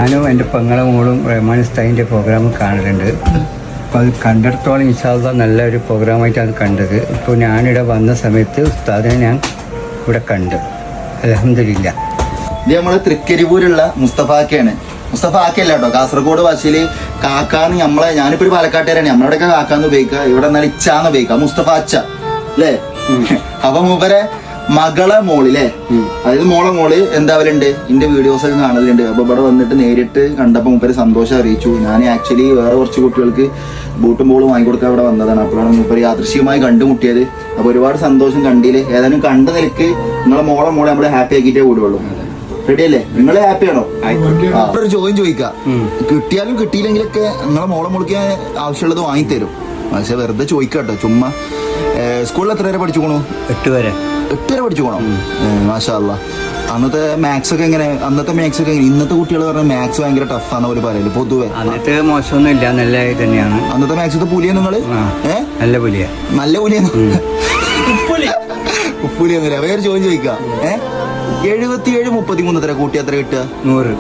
ഞാനും എൻ്റെ പെങ്ങളെ മോളും റഹ്മാൻ ഉസ്താദിൻ്റെ പ്രോഗ്രാം കാണലുണ്ട്. അപ്പോൾ അത് കണ്ടിടത്തോളം ഇൻഷാ അല്ലാഹ് നല്ലൊരു പ്രോഗ്രാമായിട്ടാണ് കണ്ടത്. ഇപ്പോൾ ഞാനിവിടെ വന്ന സമയത്ത് ഉസ്താദിനെ ഞാൻ ഇവിടെ കണ്ട് അൽഹംദുലില്ലാ. ഇത് നമ്മള് തൃക്കരിപ്പൂരുള്ള മുസ്തഫാക്കയാണ്. മുസ്തഫാക്കല്ല കേട്ടോ, കാസർഗോഡ് ഭാഷയിൽ കാക്കാന്ന് ഞാനിപ്പോ ഒരു പാലക്കാട്ടുകാരാണ്, നമ്മളവിടെയൊക്കെ കാക്കാന്ന് ഉപയോഗിക്കുക, ഇവിടെ എന്നാൽ ഇച്ചാന്ന് ഉപയോഗിക്കുക. മുസ്തഫ അച്ച അല്ലേ? അപ്പൊ മൂപ്പരെ മകളെ മോളില്ലേ, അതായത് മോള് എന്താവലുണ്ട്, എന്റെ വീഡിയോസ് ഒക്കെ കാണലുണ്ട്. അപ്പൊ ഇവിടെ വന്നിട്ട് നേരിട്ട് കണ്ടപ്പോ മൂപ്പര് സന്തോഷം അറിയിച്ചു. ഞാൻ ആക്ച്വലി വേറെ കുറച്ച് കുട്ടികൾക്ക് ബൂട്ടും ബോളും വാങ്ങിക്കൊടുക്കാൻ ഇവിടെ വന്നതാണ്. അപ്പോഴാണ് മൂപ്പര് യാദൃശ്ചികമായി കണ്ടുമുട്ടിയത്. അപ്പൊ ഒരുപാട് സന്തോഷം കണ്ടില്ലേ. ഏതായാലും കണ്ട നിലക്ക് നിങ്ങളെ മോളെ നമ്മള് ഹാപ്പി ആക്കിയിട്ടേ കൂടുള്ളൂ. റെഡി അല്ലേ? നിങ്ങൾ ഹാപ്പിയാണോ? ഒരു ചോദ്യം ചോദിക്കാം, കിട്ടിയാലും കിട്ടിയില്ലെങ്കിലൊക്കെ നിങ്ങളെ മോൾക്ക് ആവശ്യമുള്ളത് വാങ്ങിത്തരും. പക്ഷെ വെറുതെ ചോദിക്കാട്ടോ, ചുമ്മാ. സ്കൂളിൽ എത്ര വരെ പഠിച്ചുക്കണു? 8 വരെ പഠിച്ചുക്കണോ? മാഷാ അല്ലാ. അന്നത്തെ മാത്സ് ഒക്കെ എങ്ങനെ? ഇന്നത്തെ കുട്ടികൾ പറഞ്ഞ മാത്സ് ഭയങ്കര ടഫാന്ന് അവർ പറയല് പൊതുവെ. അന്നത്തെ മോശമൊന്നും ഇല്ല, നല്ല തന്നെയാണ്. അന്നത്തെ മാത്സത്തെ പുലിയ നിങ്ങള്? നല്ല പുലിയ. ഉപ്പുലിയൊന്നുമില്ല. വേറെ ചോദ്യം ചോദിക്കാം. 77 33 എത്ര കൂട്ടി എത്ര കിട്ടുക? 100.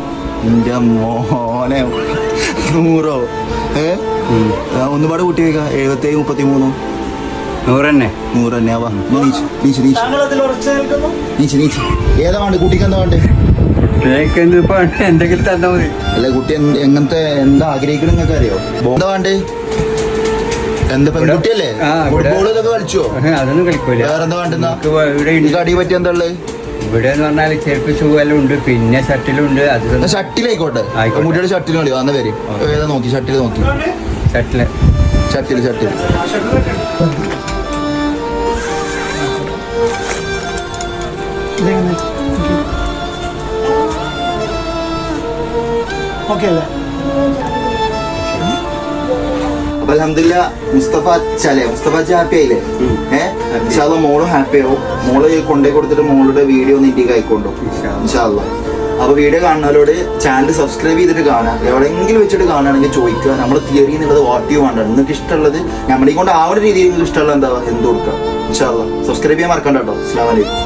എന്റെ മോനെ, 100? ഒന്നുപാട് കൂട്ടി വയ്ക്കാം. 77 33 100 തന്നെ ആവാ. നീച്ച് ഏതാ വേണ്ട കുട്ടിക്ക്? എന്താ വേണ്ടേ? എന്തെങ്കിലും തന്നാ മതി. അല്ല, കുട്ടി എങ്ങനത്തെ എന്താ ആഗ്രഹിക്കണം നിങ്ങൾക്ക് അറിയോ? എന്താ വേണ്ടേ? എന്താ പെൺകുട്ടിയല്ലേ? ഫുട്ബോൾ ഇതൊക്കെ കളിച്ചോ? അതൊന്നും കളിക്കൂല. വേറെന്താ വേണ്ടെന്നാ? അടി പറ്റി എന്താ ഉള്ളത് ഇവിടെ എന്ന് പറഞ്ഞാൽ ചെരുപ്പ് ഷൂ എല്ലാം ഉണ്ട്, പിന്നെ ഷട്ടിലുണ്ട്. അത് ഷട്ടിലായിക്കോട്ടെ, കുട്ടിയുടെ ഷട്ടിൽ കളി വന്ന പേര് ഏതാ നോക്കി? ഷട്ടിൽ നോക്കി. ഷട്ടിൽ അൽഹംദുലില്ലാ. മുസ്തഫ ഹാപ്പി ആയില്ലേ? ഇൻഷാല്ലാ മോളും ഹാപ്പി ആവും. മോള് കൊണ്ടേ കൊടുത്തിട്ട് മോളുടെ വീഡിയോ ഒന്ന് ഇന്ത്യക്ക് ആയിക്കൊണ്ടു ഇൻഷാല്ലാ. അപ്പൊ വീഡിയോ കാണുന്നവരോട് ചാനൽ സബ്സ്ക്രൈബ് ചെയ്തിട്ട് കാണാം. എവിടെയെങ്കിലും വെച്ചിട്ട് കാണുകയാണെങ്കിൽ ചോദിക്കുക. നമ്മുടെ തിയറി എന്നുള്ളത് വാട്ട് വേണ്ട, നിങ്ങൾക്ക് ഇഷ്ടമുള്ളത് നമ്മളെ കൊണ്ട് ആ ഒരു രീതിയിൽ നിങ്ങൾക്ക് ഇഷ്ടമുള്ള എന്ത് കൊടുക്കുക. ഇൻഷാല്ലാ. സബ്സ്ക്രൈബ് ചെയ്യാൻ മറക്കണ്ട കേട്ടോ. അസ്സലാമു അലൈക്കും.